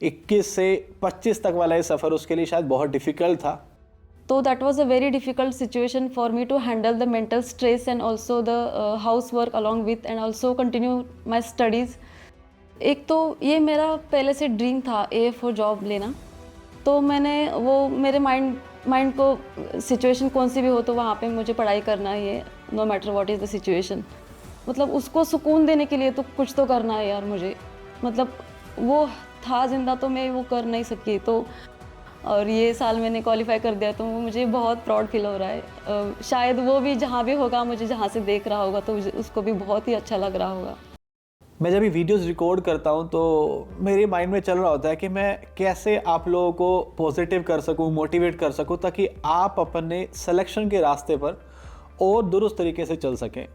21 से 25 तक वाला ये सफ़र उसके लिए शायद बहुत डिफ़िकल्ट था। So that was a very difficult situation for me to handle the mental stress and also the housework along with and also continue my studies. एक तो ये मेरा पहले से ड्रीम था AF4 जॉब लेना, तो मैंने वो मेरे माइंड को सिचुएशन कौन सी भी हो तो वहाँ पे मुझे पढ़ाई करना ही है, no matter what is the situation. मतलब उसको सुकून देने के लिए तो कुछ तो करना है यार मुझे, मतलब वो था जिंदा तो मैं वो कर नहीं सकी। तो और ये साल मैंने क्वालिफाई कर दिया तो मुझे बहुत प्राउड फील हो रहा है। शायद वो भी जहाँ भी होगा, मुझे जहाँ से देख रहा होगा तो उसको भी बहुत ही अच्छा लग रहा होगा। मैं जब भी वीडियोस रिकॉर्ड करता हूँ तो मेरे माइंड में चल रहा होता है कि मैं कैसे आप लोगों को पॉजिटिव कर सकूँ, मोटिवेट कर सकूँ, ताकि आप अपने सिलेक्शन के रास्ते पर और दुरुस्त तरीके से चल सकें।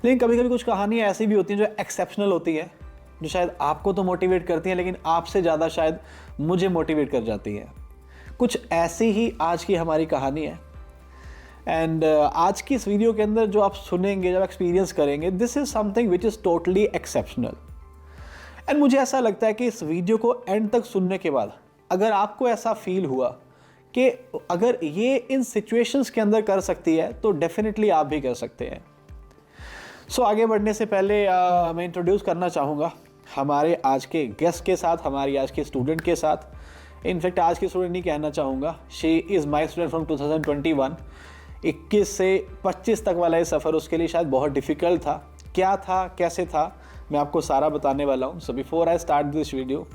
लेकिन कभी कभी कुछ कहानियाँ ऐसी भी होती हैं जो एक्सेप्शनल होती हैं, जो शायद आपको तो मोटिवेट करती हैं लेकिन आपसे ज़्यादा शायद मुझे मोटिवेट कर जाती हैं। कुछ ऐसी ही आज की हमारी कहानी है। एंड आज की इस वीडियो के अंदर जो आप सुनेंगे, जब एक्सपीरियंस करेंगे, this is something which is totally exceptional. And मुझे ऐसा लगता है कि इस वीडियो को एंड तक सुनने के बाद अगर आपको ऐसा फील हुआ कि अगर ये इन सिचुएशंस के अंदर कर सकती है तो डेफिनेटली आप भी कर सकते हैं। सो आगे बढ़ने से पहले मैं इंट्रोड्यूस करना चाहूँगा हमारे आज के गेस्ट के साथ, हमारी आज के स्टूडेंट के साथ। इनफैक्ट आज की स्टूडेंट नहीं कहना चाहूँगा, she is my student from 2021। 21 से 25 तक वाला ये सफ़र उसके लिए शायद बहुत डिफ़िकल्ट था। क्या था, कैसे था, मैं आपको सारा बताने वाला हूँ। So before I start this video,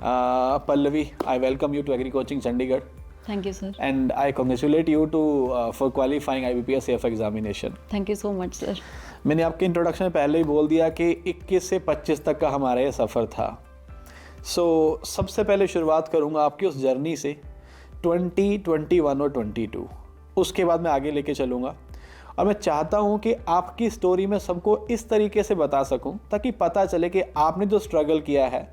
Pallavi, I welcome you to agri coaching Chandigarh. Thank you sir. And I congratulate you too for qualifying IBPS AF examination. Thank you so much sir. मैंने आपके इंट्रोडक्शन में पहले ही बोल दिया कि 21 से 25 तक का हमारा ये सफ़र था। सो सबसे पहले शुरुआत करूँगा आपकी उस जर्नी से, 20, 21 और 22। उसके बाद मैं आगे लेके चलूँगा और मैं चाहता हूँ कि आपकी स्टोरी में सबको इस तरीके से बता सकूँ ताकि पता चले कि आपने जो स्ट्रगल किया है,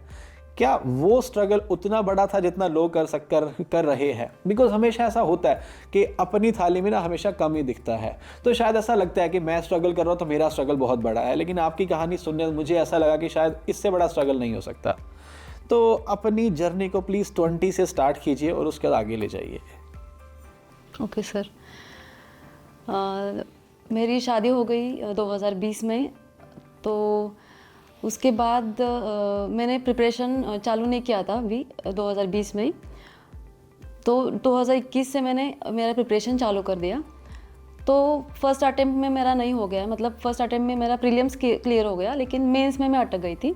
क्या वो स्ट्रगल उतना बड़ा था जितना लोग कर रहे हैं। बिकॉज हमेशा ऐसा होता है कि अपनी थाली में ना हमेशा कम ही दिखता है, तो शायद ऐसा लगता है कि मैं स्ट्रगल कर रहा हूँ तो मेरा स्ट्रगल बहुत बड़ा है, लेकिन आपकी कहानी सुनने मुझे ऐसा लगा कि शायद इससे बड़ा स्ट्रगल नहीं हो सकता। तो अपनी जर्नी को प्लीज़ 20 से स्टार्ट कीजिए और उसके बाद आगे ले जाइए। Okay sir. मेरी शादी हो गई 2020 में, तो उसके बाद मैंने प्रिपरेशन चालू नहीं किया था अभी 2020 में, तो 2021 से मैंने मेरा प्रिपरेशन चालू कर दिया। तो फर्स्ट अटेम्प्ट में मेरा नहीं हो गया, मतलब फर्स्ट अटेम्प्ट में मेरा प्रीलिम्स क्लियर हो गया, लेकिन मेंस में मैं अटक गई थी।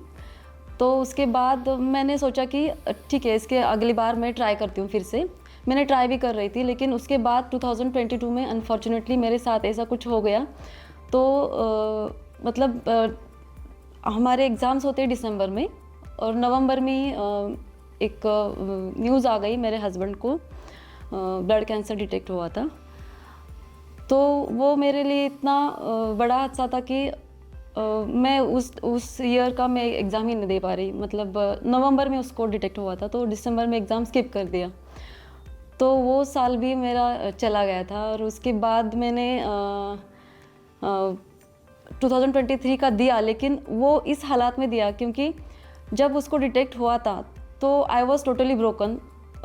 तो उसके बाद मैंने सोचा कि ठीक है, इसके अगली बार मैं ट्राई करती हूँ फिर से। मैंने ट्राई भी कर रही थी, लेकिन उसके बाद 2022 में अनफॉर्चुनेटली मेरे साथ ऐसा कुछ हो गया। तो मतलब हमारे एग्ज़ाम्स होते हैं दिसंबर में, और नवंबर में एक न्यूज़ आ गई, मेरे हस्बैंड को ब्लड कैंसर डिटेक्ट हुआ था। तो वो मेरे लिए इतना बड़ा हादसा था कि मैं उस ईयर का मैं एग्ज़ाम ही नहीं दे पा रही। मतलब नवंबर में उसको डिटेक्ट हुआ था, तो दिसंबर में एग्ज़ाम स्किप कर दिया। तो वो साल भी मेरा चला गया था। और उसके बाद मैंने 2023 का दिया, लेकिन वो इस हालात में दिया क्योंकि जब उसको डिटेक्ट हुआ था तो आई वॉज टोटली ब्रोकन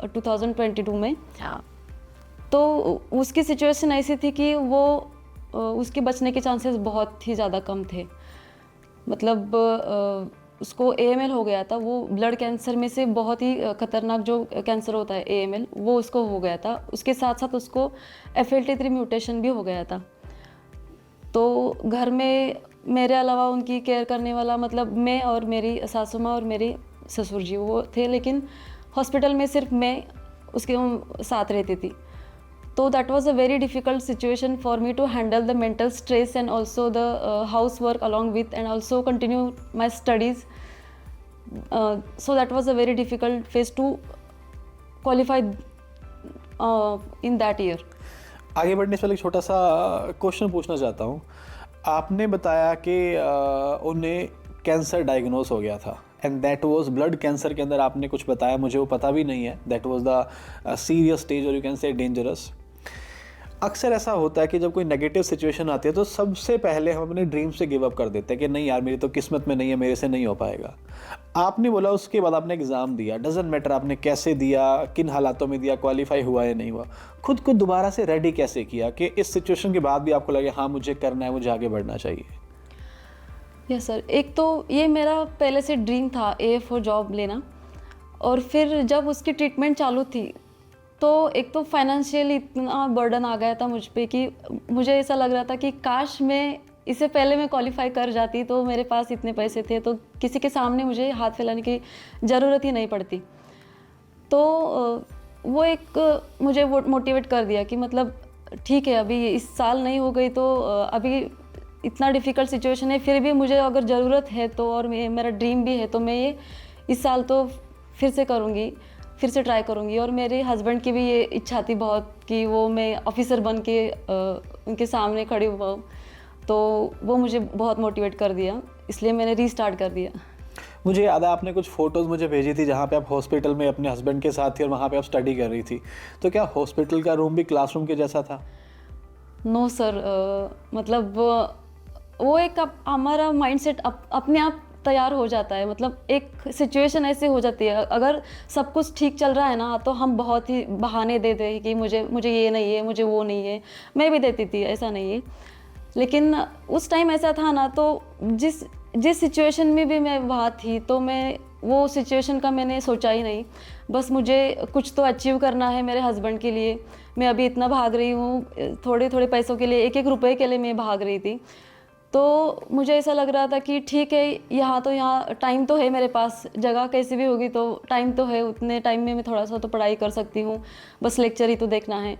2022 में। तो उसकी सिचुएशन ऐसी थी कि वो उसके बचने के चांसेस बहुत ही ज़्यादा कम थे। मतलब उसको AML हो गया था, वो ब्लड कैंसर में से बहुत ही खतरनाक जो कैंसर होता है AML, वो उसको हो गया था। उसके साथ साथ उसको FLT3 म्यूटेशन भी हो गया था। तो घर में मेरे अलावा उनकी केयर करने वाला, मतलब मैं और मेरी सासू माँ और मेरे ससुर जी वो थे, लेकिन हॉस्पिटल में सिर्फ मैं उसके साथ रहती थी। तो that was a very difficult situation for me to handle the mental stress and also the house work along with and also continue my studies. So that was a very difficult phase to qualify in that year. आगे बढ़ने से पहले एक छोटा सा question पूछना चाहता हूँ। आपने बताया कि उन्हें कैंसर डायग्नोस हो गया था, and that was blood cancer के अंदर आपने कुछ बताया, मुझे वो पता भी नहीं है। That was the serious stage और यू कैन से डेंजरस। अक्सर ऐसा होता है कि जब कोई नेगेटिव सिचुएशन आती है तो सबसे पहले हम अपने ड्रीम से गिव अप कर देते हैं कि नहीं यार मेरी तो किस्मत में नहीं है, मेरे से नहीं हो पाएगा। आपने बोला उसके बाद आपने एग्ज़ाम दिया, डजेंट मैटर आपने कैसे दिया, किन हालातों में दिया, क्वालिफाई हुआ या नहीं हुआ, खुद को दोबारा से रेडी कैसे किया कि इस सिचुएशन के बाद भी आपको लगे हाँ मुझे करना है, मुझे आगे बढ़ना चाहिए? यस सर, एक तो ये मेरा पहले से ड्रीम था AF जॉब लेना, और फिर जब उसकी ट्रीटमेंट चालू थी तो एक तो फाइनेंशियली इतना बर्डन आ गया था मुझ पे कि मुझे ऐसा लग रहा था कि काश मैं इससे पहले मैं क्वालिफाई कर जाती तो मेरे पास इतने पैसे थे तो किसी के सामने मुझे हाथ फैलाने की ज़रूरत ही नहीं पड़ती। तो वो एक मुझे वो मोटिवेट कर दिया कि मतलब ठीक है अभी इस साल नहीं हो गई तो अभी इतना डिफ़िकल्ट सिचुएशन है, फिर भी मुझे अगर ज़रूरत है तो और मेरा ड्रीम भी है तो मैं ये इस साल तो फिर से करूँगी, फिर से ट्राई करूँगी। और मेरे हस्बैंड की भी ये इच्छा थी बहुत कि वो मैं ऑफिसर बन के उनके सामने खड़ी हुआ, तो वो मुझे बहुत मोटिवेट कर दिया, इसलिए मैंने रीस्टार्ट कर दिया। मुझे याद है आपने कुछ फ़ोटोज़ मुझे भेजी थी जहाँ पे आप हॉस्पिटल में अपने हस्बैंड के साथ थी और वहाँ पे आप स्टडी कर रही थी, तो क्या हॉस्पिटल का रूम भी क्लासरूम के जैसा था? नो सर, मतलब वो एक हमारा माइंडसेट अपने आप तैयार हो जाता है। मतलब एक सिचुएशन ऐसी हो जाती है, अगर सब कुछ ठीक चल रहा है ना तो हम बहुत ही बहाने दे दें कि मुझे ये नहीं है, मुझे वो नहीं है। मैं भी देती थी, ऐसा नहीं है, लेकिन उस टाइम ऐसा था ना, तो जिस सिचुएशन में भी मैं वहाँ थी तो मैं वो सिचुएशन का मैंने सोचा ही नहीं। बस मुझे कुछ तो अचीव करना है मेरे हस्बैंड के लिए। मैं अभी इतना भाग रही हूँ, थोड़े थोड़े पैसों के लिए, एक एक रुपए के लिए मैं भाग रही थी। तो मुझे ऐसा लग रहा था कि ठीक है यहाँ टाइम तो है मेरे पास, जगह कैसी भी होगी तो टाइम तो है, उतने टाइम में मैं थोड़ा सा तो पढ़ाई कर सकती हूँ, बस लेक्चर ही तो देखना है।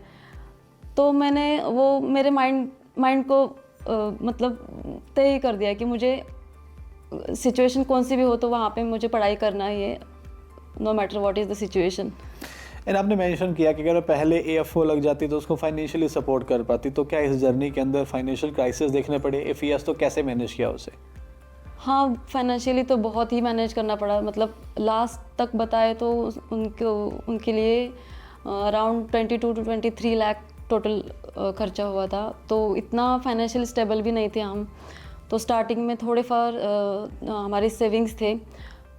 तो मैंने वो मेरे माइंड को मतलब तय ही कर दिया कि मुझे सिचुएशन कौन सी भी हो तो वहाँ पे मुझे पढ़ाई करना ही है, no matter what is the situation. And आपने मेंशन किया कि अगर पहले AFO लग जाती तो उसको फाइनेंशियली सपोर्ट कर पाती, तो क्या इस जर्नी के अंदर फाइनेंशियल क्राइसिस देखने पड़े? इफ़ यस तो कैसे मैनेज किया उसे? हाँ, फाइनेंशियली तो बहुत ही मैनेज करना पड़ा। मतलब लास्ट तक बताए तो उनके लिए अराउंड 22 to 23 लाख टोटल खर्चा हुआ था। तो इतना फाइनेंशियल स्टेबल भी नहीं थे हम। तो स्टार्टिंग में थोड़े फार हमारी सेविंग्स थे,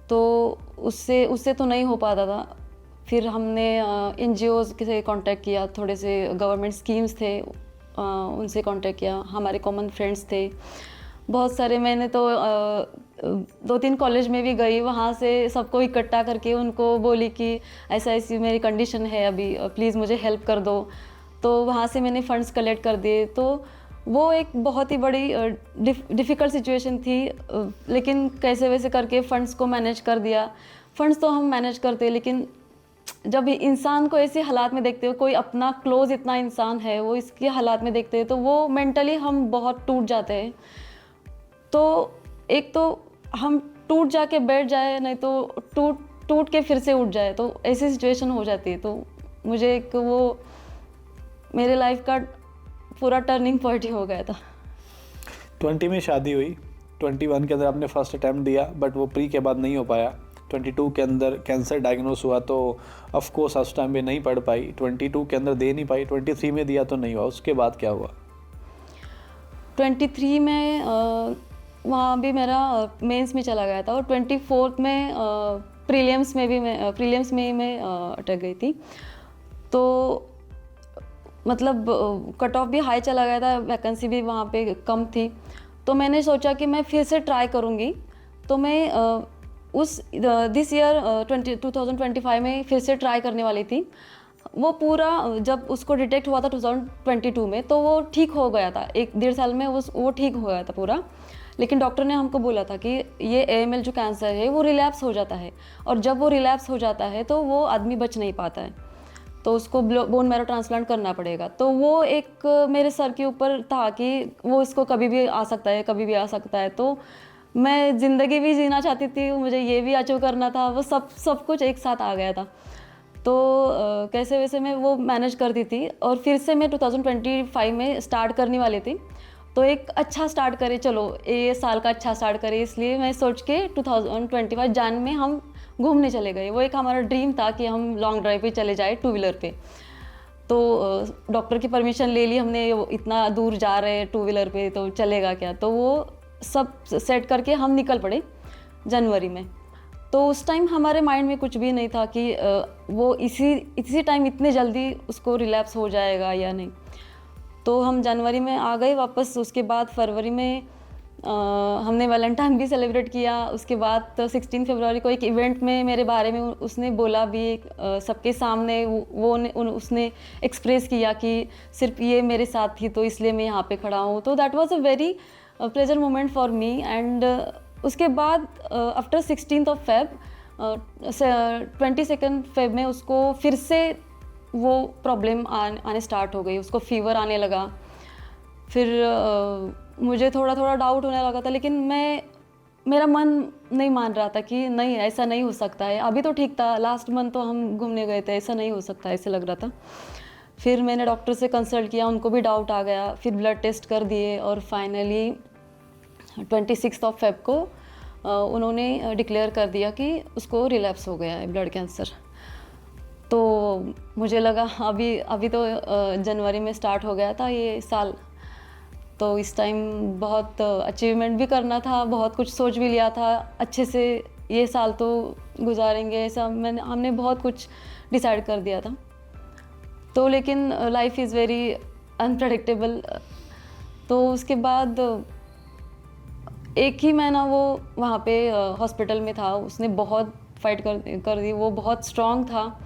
तो उससे तो नहीं हो पाता था। फिर हमने NGOs से कांटेक्ट किया, थोड़े से गवर्नमेंट स्कीम्स थे उनसे कांटेक्ट किया, हमारे कॉमन फ्रेंड्स थे बहुत सारे। मैंने तो 2-3 कॉलेज में भी गई, वहाँ से सबको इकट्ठा करके उनको बोली कि ऐसा ऐसी मेरी कंडीशन है अभी, प्लीज़ मुझे हेल्प कर दो। तो वहाँ से मैंने फ़ंड्स कलेक्ट कर दिए। तो वो एक बहुत ही बड़ी डिफ़िकल्ट सिचुएशन थी, लेकिन कैसे वैसे करके फ़ंड्स को मैनेज कर दिया। फ़ंड्स तो हम मैनेज करते, लेकिन जब इंसान को ऐसे हालात में देखते हो, कोई अपना क्लोज इतना इंसान है वो इसके हालात में देखते हैं, तो वो मेंटली हम बहुत टूट जाते हैं। तो एक तो हम टूट जाके बैठ जाए, नहीं तो टूट के फिर से उठ जाए, तो ऐसी सिचुएशन हो जाती है। तो मुझे एक वो मेरे लाइफ का पूरा टर्निंग पॉइंट ही हो गया था। 20 में शादी हुई, 21 के अंदर आपने फर्स्ट अटैम्प्ट दिया, बट वो प्री के बाद नहीं हो पाया। 22 के अंदर कैंसर डायग्नोस हुआ, तो ऑफ कोर्स उस टाइम में नहीं पढ़ पाई। 22 के अंदर दे नहीं पाई, 23 में दिया तो नहीं हुआ। उसके बाद क्या हुआ? 23 में वहाँ भी मेरा मेंस में चला गया था, और 24 में प्रीलिम्स में ही मैं अटक गई थी। तो मतलब कट ऑफ भी हाई चला गया था, वैकेंसी भी वहाँ पे कम थी। तो मैंने सोचा कि मैं फिर से ट्राई करूँगी। तो मैं दिस ईयर 2025 में फिर से ट्राई करने वाली थी। वो पूरा जब उसको डिटेक्ट हुआ था 2022 में, तो वो ठीक हो गया था, 1-1.5 साल में वो ठीक हो गया था पूरा। लेकिन डॉक्टर ने हमको बोला था कि ये AML जो कैंसर है वो रिलैप्स हो जाता है, और जब वो रिलैप्स हो जाता है तो वो आदमी बच नहीं पाता है, तो उसको बोन मैरो ट्रांसप्लांट करना पड़ेगा। तो वो एक मेरे सर के ऊपर था कि वो इसको कभी भी आ सकता है, कभी भी आ सकता है। तो मैं ज़िंदगी भी जीना चाहती थी, मुझे ये भी अचीव करना था, वो सब कुछ एक साथ आ गया था। तो कैसे वैसे मैं वो मैनेज करती थी, और फिर से मैं 2025 में स्टार्ट करने वाली थी। तो एक अच्छा स्टार्ट करे, चलो ये साल का अच्छा स्टार्ट करे, इसलिए मैं सोच के 2025 जान में हम घूमने चले गए। वो एक हमारा ड्रीम था कि हम लॉन्ग ड्राइव पे चले जाए 2 व्हीलर पे। तो डॉक्टर की परमिशन ले ली हमने, इतना दूर जा रहे हैं 2 व्हीलर पे तो चलेगा क्या, तो वो सब सेट करके हम निकल पड़े जनवरी में। तो उस टाइम हमारे माइंड में कुछ भी नहीं था कि वो इसी टाइम इतने जल्दी उसको रिलैप्स हो जाएगा या नहीं। तो हम जनवरी में आ गए वापस। उसके बाद फरवरी में हमने वैलेंटाइन भी सेलिब्रेट किया। उसके बाद 16 फरवरी को एक इवेंट में मेरे बारे में उसने बोला भी, सबके सामने उसने एक्सप्रेस किया कि सिर्फ ये मेरे साथ थी तो इसलिए मैं यहाँ पे खड़ा हूँ। तो that was a very pleasure moment for me. And उसके बाद after 16th of Feb 22nd Feb में उसको फिर से वो प्रॉब्लम आने स्टार्ट हो गई, उसको फीवर आने लगा। फिर मुझे थोड़ा थोड़ा डाउट होने लगा था, लेकिन मेरा मन नहीं मान रहा था कि नहीं ऐसा नहीं हो सकता है। अभी तो ठीक था, लास्ट मंथ तो हम घूमने गए थे, ऐसा नहीं हो सकता ऐसे लग रहा था। फिर मैंने डॉक्टर से कंसल्ट किया, उनको भी डाउट आ गया। फिर ब्लड टेस्ट कर दिए और फाइनली 26 ऑफ फेब को उन्होंने डिक्लेयर कर दिया कि उसको रिलैप्स हो गया है ब्लड कैंसर। तो मुझे लगा अभी तो जनवरी में स्टार्ट हो गया था ये साल, तो इस टाइम बहुत अचीवमेंट भी करना था, बहुत कुछ सोच भी लिया था अच्छे से, ये साल तो गुजारेंगे ऐसा हमने बहुत कुछ डिसाइड कर दिया था। तो लेकिन लाइफ इज़ वेरी अनप्रेडिक्टेबल। तो उसके बाद एक ही महीना वो वहाँ पे हॉस्पिटल में था, उसने बहुत फाइट कर दी, वो बहुत स्ट्रॉन्ग था।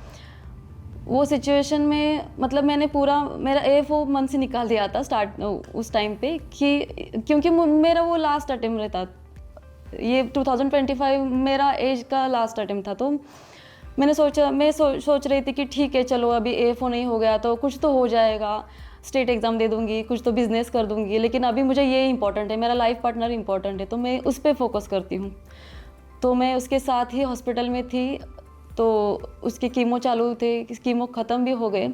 वो सिचुएशन में मतलब मैंने पूरा मेरा AFO मन से निकाल दिया था स्टार्ट उस टाइम पे, कि क्योंकि मेरा वो लास्ट अटेम्प्ट रहता, ये 2025 मेरा एज का लास्ट अटेम्प्ट था। तो मैंने सोच रही थी कि ठीक है चलो अभी AFO नहीं हो गया तो कुछ तो हो जाएगा, स्टेट एग्ज़ाम दे दूंगी, कुछ तो बिज़नेस कर दूंगी, लेकिन अभी मुझे ये इंपॉर्टेंट है, मेरा लाइफ पार्टनर इंपॉर्टेंट है, तो मैं उस पर फोकस करती हूँ। तो मैं उसके साथ ही हॉस्पिटल में थी। तो उसके कीमो चालू थे, कीमो ख़त्म भी हो गए,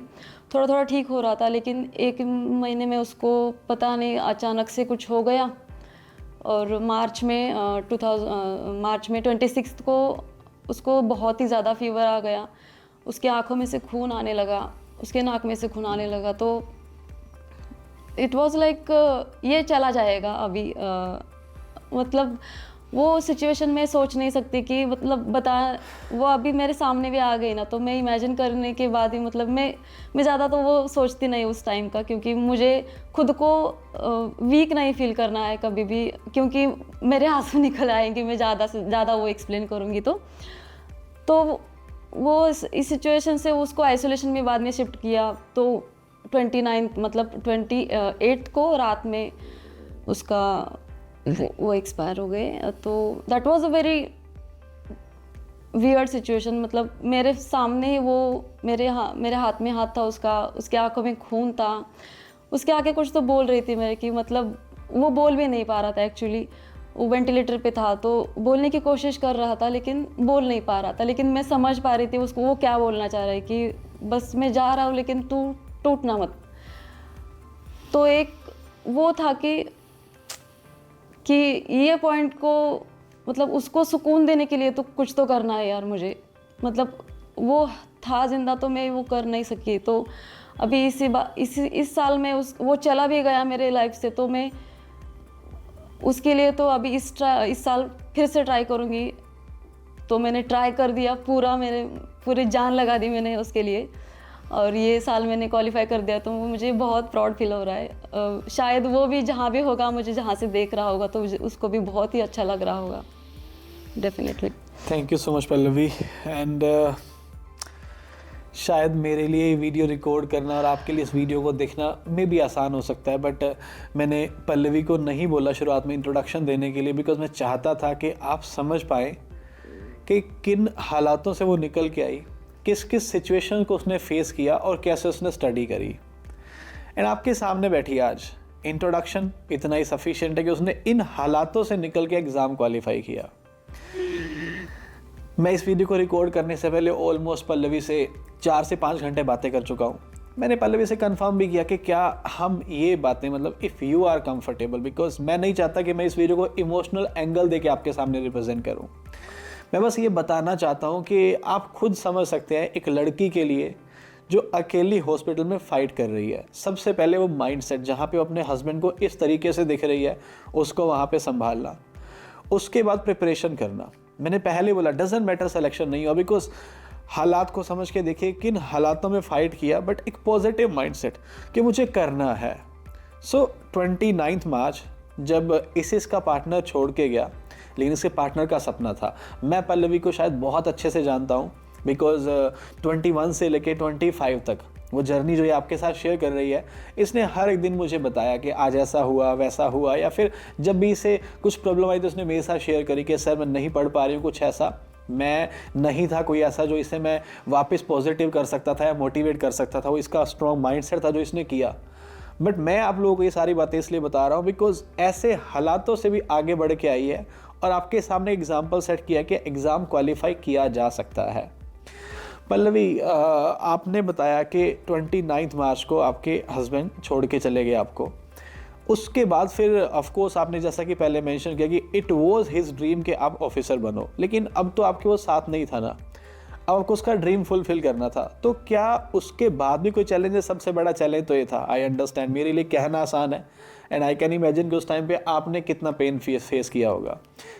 थोड़ा थोड़ा ठीक हो रहा था, लेकिन 1 महीने में उसको पता नहीं अचानक से कुछ हो गया। और मार्च में 26 को उसको बहुत ही ज़्यादा फीवर आ गया, उसके आँखों में से खून आने लगा, उसके नाक में से खून आने लगा। तो इट वाज लाइक ये चला जाएगा अभी। मतलब वो सिचुएशन में सोच नहीं सकती कि मतलब वो अभी मेरे सामने भी आ गई ना, तो मैं इमेजिन करने के बाद ही मतलब मैं ज़्यादा तो वो सोचती नहीं उस टाइम का, क्योंकि मुझे खुद को वीक नहीं फील करना है कभी भी, क्योंकि मेरे आंसू निकल आएंगे मैं ज़्यादा से ज़्यादा वो एक्सप्लेन करूँगी तो वो इस सिचुएशन से उसको आइसोलेशन में बाद में शिफ्ट किया। तो 29 मतलब 28 को रात में उसका वो एक्सपायर हो गए। तो that was a very weird situation. मतलब मेरे सामने ही वो मेरे हाथ में हाथ था उसका, उसके आंखों में खून था, उसके आगे कुछ तो बोल रही थी मेरे की, मतलब वो बोल भी नहीं पा रहा था एक्चुअली, वो वेंटिलेटर पे था तो बोलने की कोशिश कर रहा था लेकिन बोल नहीं पा रहा था। लेकिन मैं समझ पा रही थी उसको वो क्या बोलना चाह रहा है, कि बस मैं जा रहा हूँ लेकिन तू टूटना मत। तो एक वो था कि ये पॉइंट को मतलब उसको सुकून देने के लिए तो कुछ तो करना है यार मुझे, मतलब वो था जिंदा तो मैं वो कर नहीं सकी। तो अभी इस साल में वो चला भी गया मेरे लाइफ से, तो मैं उसके लिए तो अभी इस साल फिर से ट्राई करूँगी। तो मैंने ट्राई कर दिया, पूरी जान लगा दी मैंने उसके लिए, और ये साल मैंने क्वालिफाई कर दिया, तो मुझे बहुत प्राउड फील हो रहा है। शायद वो भी जहाँ भी होगा, मुझे जहाँ से देख रहा होगा तो उसको भी बहुत ही अच्छा लग रहा होगा definitely. Thank you so much Pallavi. And शायद मेरे लिए वीडियो रिकॉर्ड करना और आपके लिए इस वीडियो को देखना में भी आसान हो सकता है, बट मैंने पल्लवी को नहीं बोला शुरुआत में इंट्रोडक्शन देने के लिए, बिकॉज मैं चाहता था कि आप समझ पाएँ कि किन हालातों से वो निकल के आई, किस किस सिचुएशन को उसने फेस किया और कैसे उसने स्टडी करी। एंड आपके सामने बैठी आज, इंट्रोडक्शन इतना ही सफिशिएंट है कि उसने इन हालातों से निकल के एग्ज़ाम क्वालिफाई किया। मैं इस वीडियो को रिकॉर्ड करने से पहले ऑलमोस्ट पल्लवी से 4 से 5 घंटे बातें कर चुका हूँ। मैंने पल्लवी से कंफर्म भी किया कि क्या हम ये बातें मतलब if you are comfortable, because मैं नहीं चाहता कि मैं इस वीडियो को इमोशनल एंगल दे के आपके सामने रिप्रेजेंट करूँ। मैं बस ये बताना चाहता हूँ कि आप खुद समझ सकते हैं एक लड़की के लिए जो अकेली हॉस्पिटल में फ़ाइट कर रही है। सबसे पहले वो माइंडसेट, जहाँ पे वो अपने हस्बैंड को इस तरीके से दिख रही है, उसको वहाँ पे संभालना। उसके बाद प्रिपरेशन करना। मैंने पहले बोला डजेंट मैटर सिलेक्शन नहीं हुआ, बिकॉज हालात को समझ के देखिए किन हालातों में फ़ाइट किया, बट एक पॉजिटिव माइंडसेट कि मुझे करना है। सो 29 मार्च जब इसिस का पार्टनर छोड़ के गया, लेकिन इसके पार्टनर का सपना था। मैं पल्लवी को शायद बहुत अच्छे से जानता हूँ, बिकॉज 21 से लेके 25 तक वो जर्नी जो ये आपके साथ शेयर कर रही है, इसने हर एक दिन मुझे बताया कि आज ऐसा हुआ वैसा हुआ, या फिर जब भी इसे कुछ प्रॉब्लम आई तो उसने मेरे साथ शेयर करी कि सर मैं नहीं पढ़ पा रही हूँ, कुछ ऐसा। मैं नहीं था कोई ऐसा जो इसे मैं वापस पॉजिटिव कर सकता था या मोटिवेट कर सकता था, वो इसका स्ट्रॉन्ग माइंडसेट था जो इसने किया। बट मैं आप लोगों को ये सारी बातें इसलिए बता रहा हूँ बिकॉज ऐसे हालातों से भी आगे बढ़ के आई है और आपके सामने एग्जाम्पल सेट किया कि एग्ज़ाम क्वालिफाई किया जा सकता है। पल्लवी, आपने बताया कि 29 मार्च को आपके हस्बैंड छोड़ के चले गए आपको। उसके बाद फिर ऑफ कोर्स आपने जैसा कि पहले मेंशन किया कि इट वाज हिज ड्रीम कि आप ऑफिसर बनो, लेकिन अब तो आपके वो साथ नहीं था ना, अब आपको उसका ड्रीम फुलफिल करना था। तो क्या उसके बाद भी कोई चैलेंज है? सबसे बड़ा चैलेंज तो ये था, आई अंडरस्टैंड, मेरे लिए कहना आसान है एंड आई कैन इमेजिन कि उस टाइम पे आपने कितना पेन फेस किया होगा।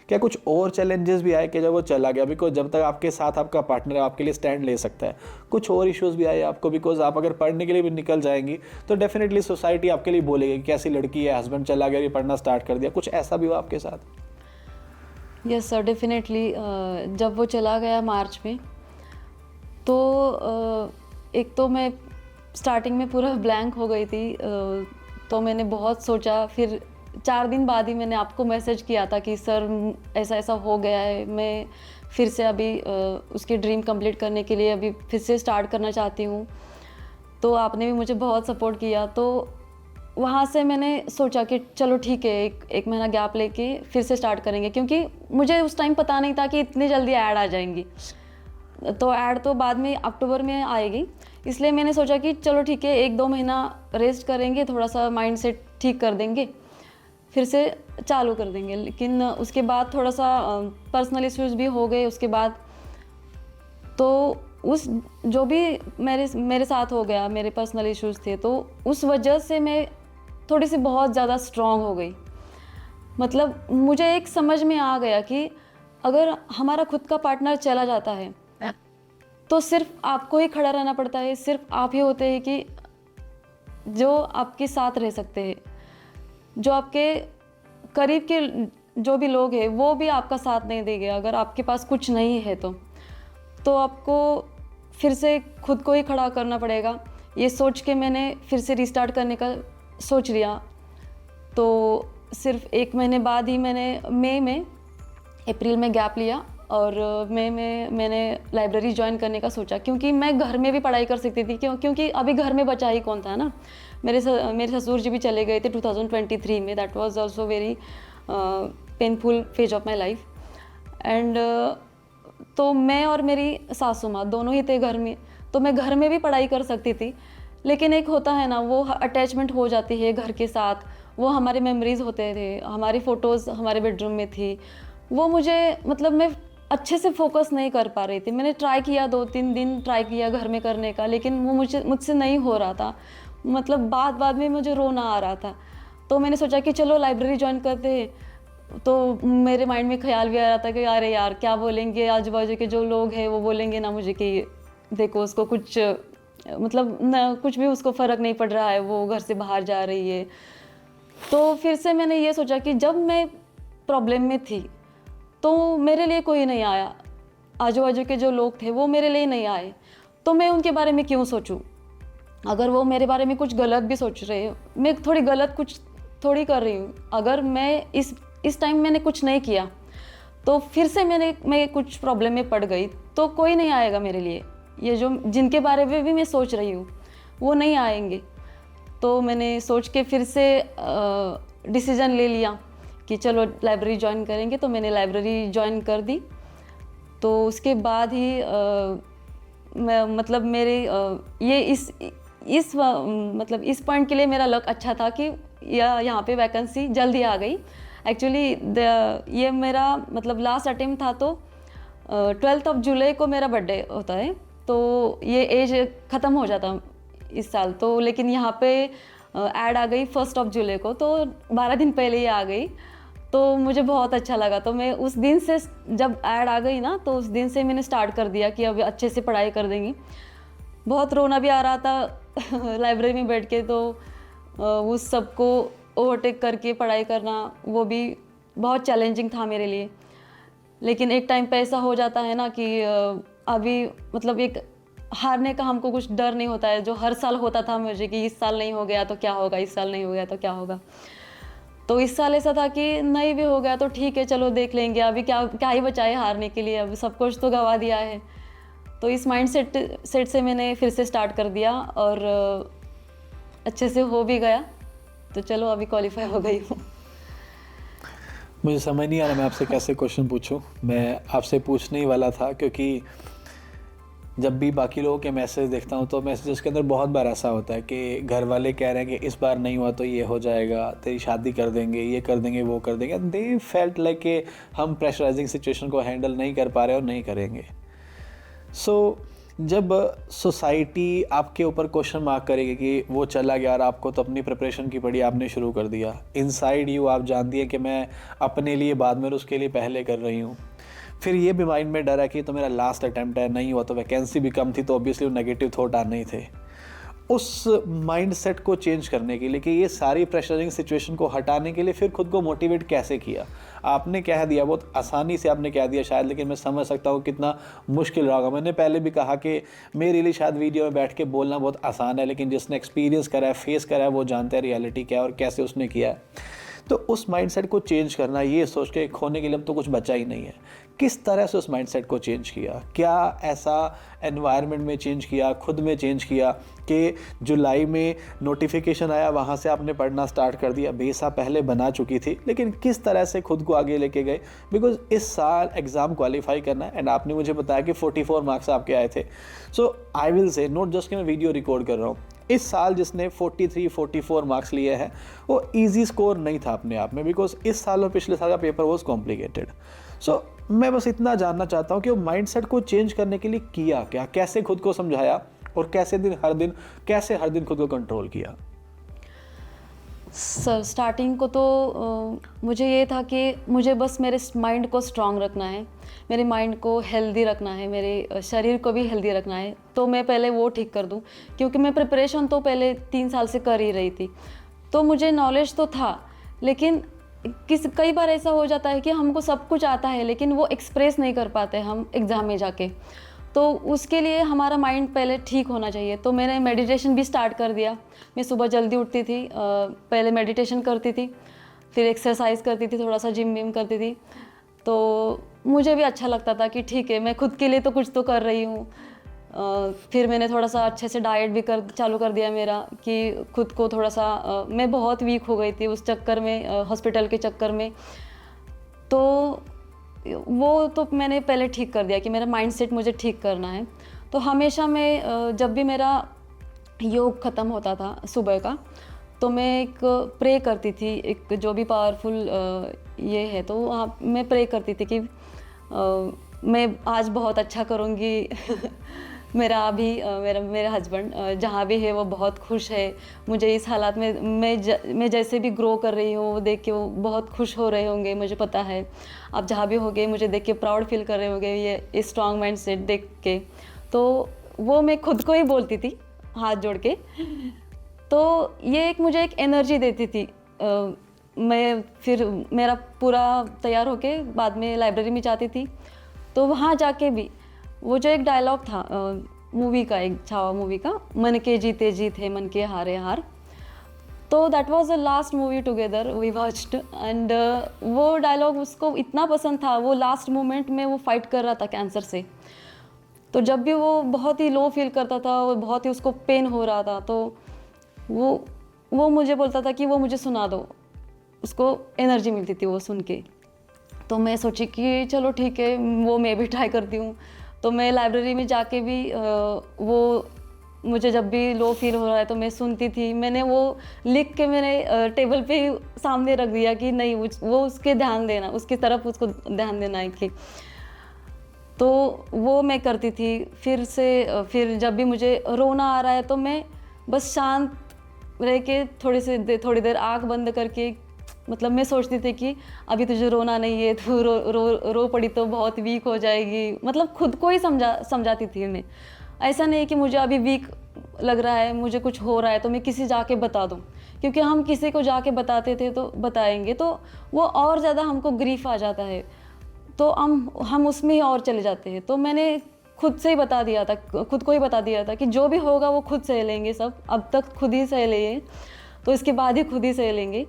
क्या कुछ और चैलेंजेस भी आए कि जब वो चला गया? बिकॉज जब तक आपके साथ आपका पार्टनर आपके लिए स्टैंड ले सकता है, कुछ और इश्यूज़ भी आए आपको? बिकॉज आप अगर पढ़ने के लिए भी निकल जाएंगी तो डेफिनेटली सोसाइटी आपके लिए बोलेगी कि कैसी लड़की है, हस्बैंड चला गया, ये पढ़ना स्टार्ट कर दिया। कुछ ऐसा भी हुआ आपके साथ? Yes sir, definitely. जब वो चला गया मार्च में, तो एक तो मैं स्टार्टिंग में पूरा ब्लैंक हो गई थी। तो मैंने बहुत सोचा, फिर 4 दिन बाद ही मैंने आपको मैसेज किया था कि सर ऐसा ऐसा हो गया है, मैं फिर से अभी उसकी ड्रीम कंप्लीट करने के लिए अभी फिर से स्टार्ट करना चाहती हूँ। तो आपने भी मुझे बहुत सपोर्ट किया। तो वहाँ से मैंने सोचा कि चलो ठीक है, एक महीना गैप लेके फिर से स्टार्ट करेंगे, क्योंकि मुझे उस टाइम पता नहीं था कि इतनी जल्दी ऐड आ जाएंगी। तो ऐड तो बाद में अक्टूबर में आएगी, इसलिए मैंने सोचा कि चलो ठीक है, 1-2 महीना रेस्ट करेंगे, थोड़ा सा माइंड सेट ठीक कर देंगे, फिर से चालू कर देंगे। लेकिन उसके बाद थोड़ा सा पर्सनल इश्यूज़ भी हो गए उसके बाद। तो उस जो भी मेरे साथ हो गया, मेरे पर्सनल इश्यूज़ थे, तो उस वजह से मैं थोड़ी सी बहुत ज़्यादा स्ट्रॉन्ग हो गई। मतलब मुझे एक समझ में आ गया कि अगर हमारा खुद का पार्टनर चला जाता है तो सिर्फ आपको ही खड़ा रहना पड़ता है, सिर्फ आप ही होते हैं कि जो आपके साथ रह सकते हैं। जो आपके करीब के जो भी लोग हैं वो भी आपका साथ नहीं देंगे अगर आपके पास कुछ नहीं है। तो आपको फिर से खुद को ही खड़ा करना पड़ेगा। ये सोच के मैंने फिर से रिस्टार्ट करने का सोच लिया। तो सिर्फ 1 महीने बाद ही मैंने अप्रैल में गैप लिया और मई में मैंने लाइब्रेरी ज्वाइन करने का सोचा, क्योंकि मैं घर में भी पढ़ाई कर सकती थी। क्योंकि अभी घर में बचा ही कौन था ना। मेरे ससुर जी भी चले गए थे 2023 में। That was also very painful phase of my life. And तो मैं और मेरी सासू माँ दोनों ही थे घर में, तो मैं घर में भी पढ़ाई कर सकती थी। लेकिन एक होता है ना, वो अटैचमेंट हो जाती है घर के साथ। वो हमारे मेमोरीज होते थे, हमारी फ़ोटोज़ हमारे बेडरूम में थी। वो मुझे मतलब मैं अच्छे से फोकस नहीं कर पा रही थी। मैंने ट्राई किया, 2-3 दिन ट्राई किया घर में करने का, लेकिन वो मुझसे नहीं हो रहा था। मतलब बाद में मुझे रोना आ रहा था। तो मैंने सोचा कि चलो लाइब्रेरी ज्वाइन करते हैं। तो मेरे माइंड में ख्याल भी आ रहा था कि अरे यार क्या बोलेंगे आजू बाजू के जो लोग हैं, वो बोलेंगे ना मुझे कि देखो उसको कुछ मतलब ना, कुछ भी उसको फ़र्क नहीं पड़ रहा है, वो घर से बाहर जा रही है। तो फिर से मैंने ये सोचा कि जब मैं प्रॉब्लम में थी तो मेरे लिए कोई नहीं आया, आजू बाजू के जो लोग थे वो मेरे लिए नहीं आए, तो मैं उनके बारे में क्यों सोचूं? अगर वो मेरे बारे में कुछ गलत भी सोच रहे हैं, मैं थोड़ी गलत कुछ थोड़ी कर रही हूँ। अगर मैं इस टाइम मैंने कुछ नहीं किया तो फिर से मैं कुछ प्रॉब्लम में पड़ गई तो कोई नहीं आएगा मेरे लिए। ये जो जिनके बारे में भी मैं सोच रही हूँ वो नहीं आएंगे। तो मैंने सोच के फिर से डिसीज़न ले लिया कि चलो लाइब्रेरी ज्वाइन करेंगे। तो मैंने लाइब्रेरी ज्वाइन कर दी। तो उसके बाद ही मतलब मेरे ये मतलब इस पॉइंट के लिए मेरा लक अच्छा था कि यहाँ पे वैकेंसी जल्दी आ गई। एक्चुअली ये मेरा मतलब लास्ट अटेम्प्ट था। तो 12 जुलाई को मेरा बर्थडे होता है, तो ये एज ख़त्म हो जाता इस साल तो, लेकिन यहाँ पे ऐड आ गई 1 जुलाई को, तो 12 दिन पहले ही आ गई, तो मुझे बहुत अच्छा लगा। तो मैं उस दिन से, जब ऐड आ गई ना, तो उस दिन से मैंने स्टार्ट कर दिया कि अब अच्छे से पढ़ाई कर देंगी। बहुत रोना भी आ रहा था लाइब्रेरी में बैठ के, तो उस सबको ओवरटेक करके पढ़ाई करना वो भी बहुत चैलेंजिंग था मेरे लिए। लेकिन एक टाइम पे ऐसा हो जाता है ना कि अभी मतलब एक हारने का हमको कुछ डर नहीं होता है, जो हर साल होता था मुझे कि इस साल नहीं हो गया तो क्या होगा, इस साल नहीं हो गया तो क्या होगा। तो इस साल ऐसा था कि नहीं भी हो गया तो ठीक है, चलो देख लेंगे, अभी क्या क्या ही बचा है हारने के लिए, अब सब कुछ तो गवा दिया है। तो इस माइंड सेट से मैंने फिर से स्टार्ट कर दिया और अच्छे से हो भी गया, तो चलो अभी क्वालिफाई हो गई हूँ। मुझे समझ नहीं आ रहा मैं आपसे कैसे क्वेश्चन पूछूं। मैं आपसे पूछने ही वाला था, क्योंकि जब भी बाकी लोगों के मैसेज देखता हूँ तो मैसेजेस के अंदर बहुत बार ऐसा होता है कि घर वाले कह रहे हैं कि इस बार नहीं हुआ तो ये हो जाएगा, तेरी शादी कर देंगे, ये कर देंगे, वो कर देंगे। दे फेल्ट लाइक कि हम प्रेशराइजिंग सिचुएशन को हैंडल नहीं कर पा रहे और नहीं करेंगे। सो जब सोसाइटी आपके ऊपर क्वेश्चन मार्क करेगी कि वो चला गया और आपको तो अपनी प्रिपरेशन की पड़ी, आपने शुरू कर दिया, इनसाइड यू आप जानती हैं कि मैं अपने लिए बाद में उसके लिए पहले कर रही हूँ। फिर ये भी माइंड में डर है कि तो मेरा लास्ट अटैम्प्ट है, नहीं हुआ तो वैकेंसी भी कम थी, तो ऑब्वियसली वो नेगेटिव थॉट आने ही थे। उस माइंडसेट को चेंज करने के लिए, कि ये सारी प्रेशरिंग सिचुएशन को हटाने के लिए फिर खुद को मोटिवेट कैसे किया? आपने कह दिया, बहुत आसानी से आपने कह दिया शायद, लेकिन मैं समझ सकता हूँ कितना मुश्किल रहा होगा। मैंने पहले भी कहा कि मेरे लिए शायद वीडियो में बैठ के बोलना बहुत आसान है, लेकिन जिसने एक्सपीरियंस करा है, फेस करा है, वो जानता है रियलिटी क्या है और कैसे उसने किया है। तो उस माइंडसेट को चेंज करना, ये सोच के खोने के लिए अब तो कुछ बचा ही नहीं है, किस तरह से उस माइंडसेट को चेंज किया? क्या ऐसा एनवायरनमेंट में चेंज किया, खुद में चेंज किया कि जुलाई में नोटिफिकेशन आया, वहाँ से आपने पढ़ना स्टार्ट कर दिया? बेस आप पहले बना चुकी थी, लेकिन किस तरह से खुद को आगे लेके गए? बिकॉज इस साल एग्ज़ाम क्वालिफाई करना है, एंड आपने मुझे बताया कि 44 मार्क्स आपके आए थे। So I will say, note just कि मैं वीडियो रिकॉर्ड कर रहा हूँ, इस साल जिसने 43-44 मार्क्स लिए हैं वो इजी स्कोर नहीं था अपने आप में, बिकॉज इस साल और पिछले साल का पेपर वॉज कॉम्प्लिकेटेड। सो मैं बस इतना जानना चाहता हूँ कि वो माइंडसेट को चेंज करने के लिए किया क्या, कैसे खुद को समझाया और कैसे हर दिन खुद को कंट्रोल किया? सर स्टार्टिंग को तो मुझे ये था कि मुझे बस मेरे माइंड को स्ट्रांग रखना है, मेरे माइंड को हेल्दी रखना है, मेरे शरीर को भी हेल्दी रखना है, तो मैं पहले वो ठीक कर दूं। क्योंकि मैं प्रिपरेशन तो पहले 3 साल से कर ही रही थी, तो मुझे नॉलेज तो था, लेकिन कई बार ऐसा हो जाता है कि हमको सब कुछ आता है लेकिन वो एक्सप्रेस नहीं कर पाते हम एग्ज़ाम में जाके। तो उसके लिए हमारा माइंड पहले ठीक होना चाहिए। तो मैंने मेडिटेशन भी स्टार्ट कर दिया। मैं सुबह जल्दी उठती थी, पहले मेडिटेशन करती थी, फिर एक्सरसाइज करती थी, थोड़ा सा जिम विम करती थी। तो मुझे भी अच्छा लगता था कि ठीक है, मैं खुद के लिए तो कुछ तो कर रही हूँ। फिर मैंने थोड़ा सा अच्छे से डाइट भी चालू कर दिया मेरा, कि खुद को थोड़ा सा मैं बहुत वीक हो गई थी उस चक्कर में, हॉस्पिटल के चक्कर में। तो वो तो मैंने पहले ठीक कर दिया कि मेरा माइंडसेट मुझे ठीक करना है। तो हमेशा मैं जब भी मेरा योग ख़त्म होता था सुबह का, तो मैं एक प्रे करती थी, एक जो भी पावरफुल ये है, तो वहाँ मैं प्रे करती थी कि मैं आज बहुत अच्छा करूँगी। मेरा अभी मेरा हस्बैंड जहाँ भी है वो बहुत खुश है, मुझे इस हालात में मैं जैसे भी ग्रो कर रही हूँ वो देख के वो बहुत खुश हो रहे होंगे, मुझे पता है। आप जहाँ भी होंगे मुझे देख के प्राउड फील कर रहे होंगे ये स्ट्रॉन्ग माइंड सेट देख के। तो वो मैं खुद को ही बोलती थी हाथ जोड़ के। तो ये मुझे एक एनर्जी देती थी। मैं फिर मेरा पूरा तैयार होके बाद में लाइब्रेरी में जाती थी, तो वहाँ जाके भी वो जो एक डायलॉग था मूवी का, एक छावा मूवी का, मन के जीते जीत है मन के हारे हार। तो that was the last movie together we watched, and वो डायलॉग उसको इतना पसंद था। वो लास्ट मोमेंट में वो फाइट कर रहा था कैंसर से, तो जब भी वो बहुत ही लो फील करता था, वो बहुत ही उसको पेन हो रहा था, तो वो मुझे बोलता था कि वो मुझे सुना दो, उसको एनर्जी मिलती थी वो सुन के। तो मैं सोची कि चलो ठीक है, वो मैं भी ट्राई करती हूँ। तो मैं लाइब्रेरी में जाके भी वो मुझे जब भी लो फील हो रहा है तो मैं सुनती थी। मैंने वो लिख के मैंने टेबल पे ही सामने रख दिया कि नहीं, वो उसके ध्यान देना, उसकी तरफ उसको ध्यान देना है कि। तो वो मैं करती थी। फिर जब भी मुझे रोना आ रहा है तो मैं बस शांत रह के थोड़ी देर आँख बंद करके, मतलब मैं सोचती थी कि अभी तुझे रोना नहीं है, तू रो पड़ी तो बहुत वीक हो जाएगी। मतलब खुद को ही समझाती थी मैं। ऐसा नहीं कि मुझे अभी वीक लग रहा है, मुझे कुछ हो रहा है तो मैं किसी जाके बता दूँ, क्योंकि हम किसी को जाके बताते थे तो बताएंगे तो वो और ज़्यादा हमको ग्रीफ आ जाता है, तो हम उसमें ही और चले जाते हैं। तो मैंने खुद से ही बता दिया था, खुद को ही बता दिया था कि जो भी होगा वो खुद सह लेंगे सब, अब तक खुद ही सह लिए तो इसके बाद ही खुद ही सह लेंगे।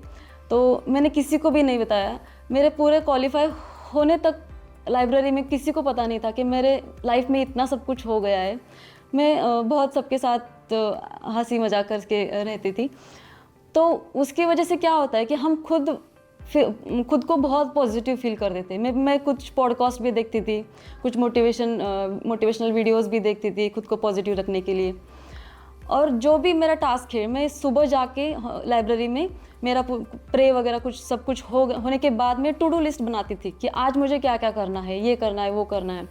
तो मैंने किसी को भी नहीं बताया। मेरे पूरे क्वालिफाई होने तक लाइब्रेरी में किसी को पता नहीं था कि मेरे लाइफ में इतना सब कुछ हो गया है। मैं बहुत सबके साथ हंसी मजाक करके रहती थी। तो उसकी वजह से क्या होता है कि हम खुद को बहुत पॉजिटिव फील कर देते हैं। मैं कुछ पॉडकास्ट भी देखती थी, कुछ मोटिवेशनल वीडियोस भी देखती थी खुद को पॉजिटिव रखने के लिए। और जो भी मेरा टास्क है, मैं सुबह जाके लाइब्रेरी में मेरा प्रे वगैरह कुछ सब कुछ होने के बाद मैं टू डू लिस्ट बनाती थी कि आज मुझे क्या क्या करना है, ये करना है, वो करना है।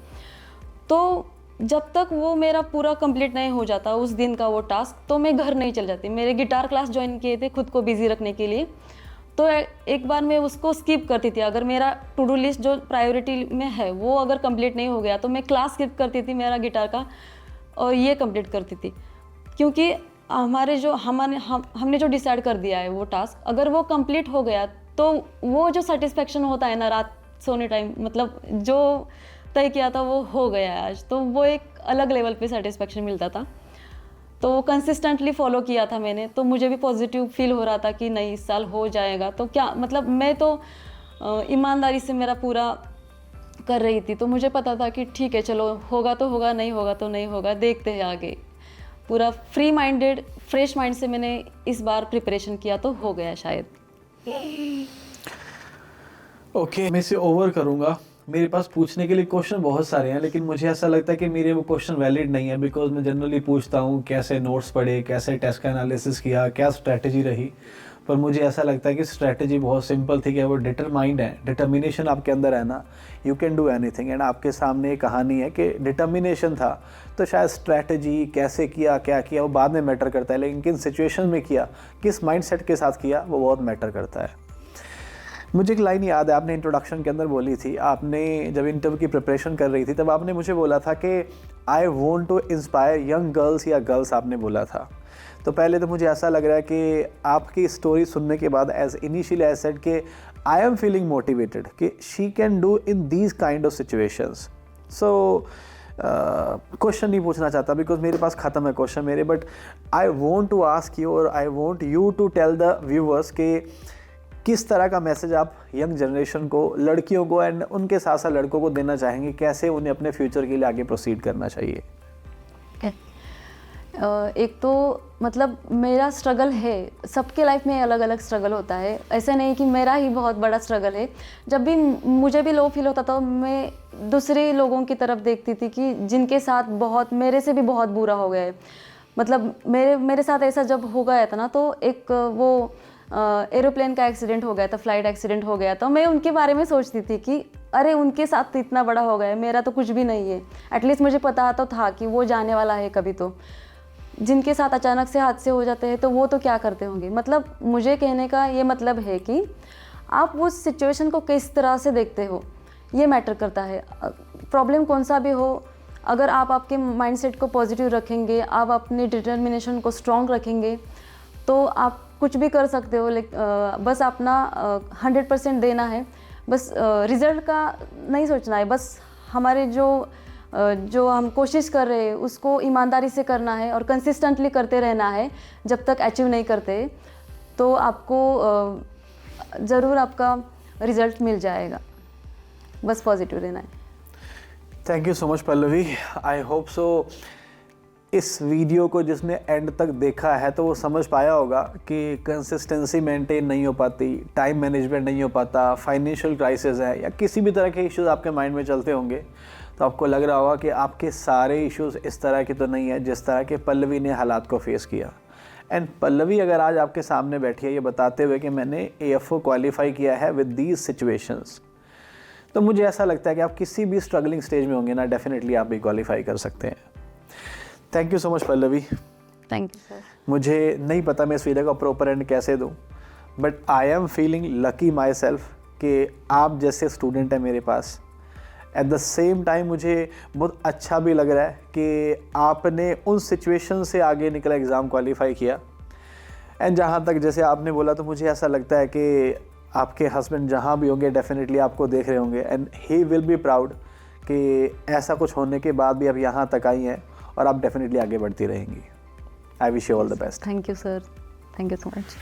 तो जब तक वो मेरा पूरा कंप्लीट नहीं हो जाता उस दिन का वो टास्क, तो मैं घर नहीं चल जाती। मेरे गिटार क्लास ज्वाइन किए थे खुद को बिजी रखने के लिए, तो एक बार मैं उसको स्किप करती थी। अगर मेरा टू डू लिस्ट जो प्रायोरिटी में है वो अगर कंप्लीट नहीं हो गया तो मैं क्लास स्किप करती थी मेरा गिटार का, और ये कंप्लीट करती थी। क्योंकि हमने जो डिसाइड कर दिया है वो टास्क, अगर वो कंप्लीट हो गया तो वो जो सेटिस्फेक्शन होता है ना रात सोने टाइम, मतलब जो तय किया था वो हो गया है आज, तो वो एक अलग लेवल पे सेटिस्फेक्शन मिलता था। तो कंसिस्टेंटली फॉलो किया था मैंने, तो मुझे भी पॉजिटिव फील हो रहा था कि नहीं इस साल हो जाएगा। तो क्या मतलब, मैं तो ईमानदारी से मेरा पूरा कर रही थी, तो मुझे पता था कि ठीक है चलो, होगा तो होगा, नहीं होगा तो नहीं होगा, देखते हैं आगे। पूरा फ्री माइंडेड फ्रेश माइंड से मैंने इस बार प्रिपरेशन किया तो हो गया शायद। ओके, मैं इसे ओवर करूँगा। मेरे पास पूछने के लिए क्वेश्चन बहुत सारे हैं, लेकिन मुझे ऐसा लगता है कि मेरे वो क्वेश्चन वैलिड नहीं है, बिकॉज मैं जनरली पूछता हूँ कैसे नोट्स पढ़े, कैसे टेस्ट का एनालिसिस किया, क्या स्ट्रैटेजी रही। पर मुझे ऐसा लगता है कि स्ट्रैटेजी बहुत सिंपल थी कि वो डिटरमाइंड है, डिटर्मिनेशन आपके अंदर है ना, you can do anything. And आपके सामने एक कहानी है कि डिटर्मिनेशन था, तो शायद स्ट्रैटेजी कैसे किया, क्या किया, वो बाद में मैटर करता है, लेकिन किन सिचुएशन में किया, किस माइंडसेट के साथ किया, वो बहुत मैटर करता है। मुझे एक लाइन याद है, आपने इंट्रोडक्शन के अंदर बोली थी, आपने जब इंटरव्यू की प्रिपरेशन कर रही थी तब आपने मुझे बोला था कि I want to inspire young girls, या गर्ल्स आपने बोला था। तो पहले तो मुझे ऐसा लग रहा है कि आपकी स्टोरी सुनने के बाद एज इनिशियली आई सेड कि आई एम फीलिंग मोटिवेटेड कि she can do in these kind of situations. So question नहीं पूछना चाहता बिकॉज मेरे पास ख़त्म है क्वेश्चन मेरे, but I want to ask you और I want you to tell the viewers कि किस तरह का मैसेज आप यंग जनरेशन को, लड़कियों को एंड उनके साथ साथ लड़कों को देना चाहेंगे, कैसे उन्हें अपने फ्यूचर के लिए आगे प्रोसीड करना चाहिए। एक तो मतलब मेरा स्ट्रगल है, सबके लाइफ में अलग अलग स्ट्रगल होता है, ऐसे नहीं कि मेरा ही बहुत बड़ा स्ट्रगल है। जब भी मुझे भी लो फील होता था, मैं दूसरे लोगों की तरफ देखती थी कि जिनके साथ बहुत मेरे से भी बहुत बुरा हो गया है। मतलब मेरे साथ ऐसा जब हो गया था ना, तो एक वो एरोप्लेन का एक्सीडेंट हो गया था, फ्लाइट एक्सीडेंट हो गया था। मैं उनके बारे में सोचती थी कि अरे उनके साथ तो इतना बड़ा हो गया है, मेरा तो कुछ भी नहीं है। एटलीस्ट मुझे पता तो था कि वो जाने वाला है कभी तो। जिनके साथ अचानक से हादसे हो जाते हैं तो वो तो क्या करते होंगे। मतलब मुझे कहने का ये मतलब है कि आप उस सिचुएशन को किस तरह से देखते हो, ये मैटर करता है। प्रॉब्लम कौन सा भी हो, अगर आप आपके माइंडसेट को पॉजिटिव रखेंगे, आप अपनी डिटर्मिनेशन को स्ट्रॉन्ग रखेंगे, तो आप कुछ भी कर सकते हो। बस अपना 100% देना है, बस रिज़ल्ट का नहीं सोचना है। बस हमारे जो हम कोशिश कर रहे हैं उसको ईमानदारी से करना है और कंसिस्टेंटली करते रहना है। जब तक अचीव नहीं करते तो आपको ज़रूर आपका रिज़ल्ट मिल जाएगा। बस पॉजिटिव रहना है। Thank you so much Pallavi. I hope so इस वीडियो को जिसने एंड तक देखा है तो वो समझ पाया होगा कि कंसिस्टेंसी मेंटेन नहीं हो पाती, टाइम मैनेजमेंट नहीं हो पाता, फाइनेंशियल क्राइसिस है या किसी भी तरह के इश्यूज़ आपके माइंड में चलते होंगे, तो आपको लग रहा होगा कि आपके सारे इश्यूज़ इस तरह के तो नहीं है जिस तरह के पल्लवी ने हालात को फेस किया। एंड पल्लवी अगर आज आपके सामने बैठी है ये बताते हुए कि मैंने AFO क्वालिफाई किया है विद दीज सिचुएशंस, तो मुझे ऐसा लगता है कि आप किसी भी स्ट्रगलिंग स्टेज में होंगे ना, डेफिनेटली आप भी क्वालिफाई कर सकते हैं। Thank you so much Pallavi. Thank you sir. मुझे नहीं पता मैं इस वीडियो का प्रॉपर एंड कैसे दूं, but I am feeling lucky my self कि आप जैसे स्टूडेंट हैं मेरे पास। एट द सेम टाइम मुझे बहुत अच्छा भी लग रहा है कि आपने उन सिचुएशन से आगे निकला, एग्ज़ाम क्वालिफाई किया। एंड जहाँ तक जैसे आपने बोला, तो मुझे ऐसा लगता है कि आपके हस्बैंड जहाँ भी होंगे डेफिनेटली आपको देख रहे होंगे, and he will be proud कि ऐसा कुछ होने के बाद भी आप यहाँ तक आई हैं और आप डेफिनेटली आगे बढ़ती रहेंगी। I wish you all the best. Thank you sir, thank you so much.